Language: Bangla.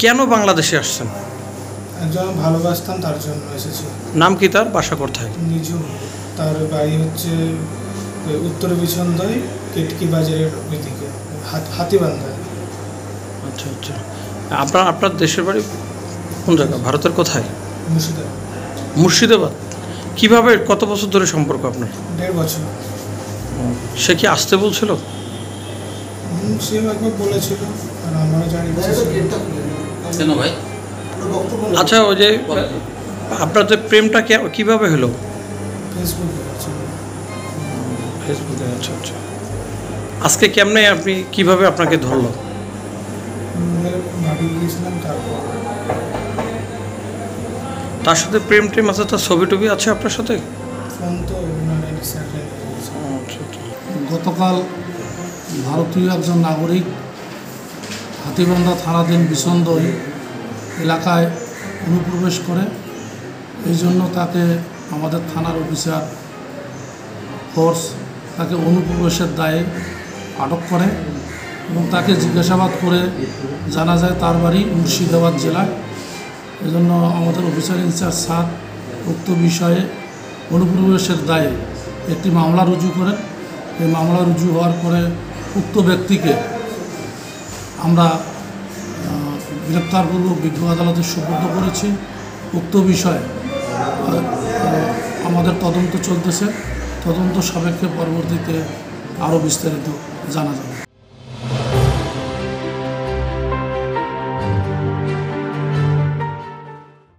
কেন বাংলাদেশে আসছেন? একজন ভালোবাসতাম, তার জন্য এসেছি। নাম কি তার? বাসা কোথায়? নিজু। তার বাড়ি হচ্ছে উত্তর বিছন্দায়, কেটকি বাজারের ওইদিকে, হাতিবান্ধায়। আচ্ছা আচ্ছা। আপনার দেশের বাড়ি কোন জায়গা? ভারতের কোথায়? মুর্শিদাবাদ। মুর্শিদাবাদ। কিভাবে, কত বছর ধরে সম্পর্ক আপনার? 1.5 বছর। সে কি আসতে বলছিল? সে একবার বলেছিল, আর আমরা জানি কেন ভাই? আচ্ছা, ওই যে আপনাদের প্রেমটা কিভাবে হলো? ফেসবুকে। ফেসবুকে। আচ্ছা আচ্ছা। আজকে কেমনে আপনি কিভাবে আপনাকে ধরলো? ভাবি গিয়েছিলাম, তারপর তার সাথে প্রেম আছে, তার ছবি টবি আছে আপনার সাথে? ফোন তো আচ্ছা আচ্ছা। গতকাল ভারতীয় একজন নাগরিক হাতিবান্ধা থানাধীন বিছন্দই এলাকায় অনুপ্রবেশ করে। এই জন্য তাকে আমাদের থানার অফিসার ফোর্স তাকে অনুপ্রবেশের দায়ে আটক করে এবং তাকে জিজ্ঞাসাবাদ করে জানা যায় তার বাড়ি মুর্শিদাবাদ জেলায়। এজন্য আমাদের অফিসার ইনচার্জ স্যার উক্ত বিষয়ে অনুপ্রবেশের দায়ে একটি মামলা রুজু করেন। এই মামলা রুজু হওয়ার পরে উক্ত ব্যক্তিকে আমরা গ্রেপ্তারপূর্বক বিজ্ঞ আদালতে সুপর্দ করেছি। উক্ত বিষয়ে আমাদের তদন্ত চলতেছে। তদন্ত সাপেক্ষে পরবর্তীতে আরও বিস্তারিত জানা যাবে।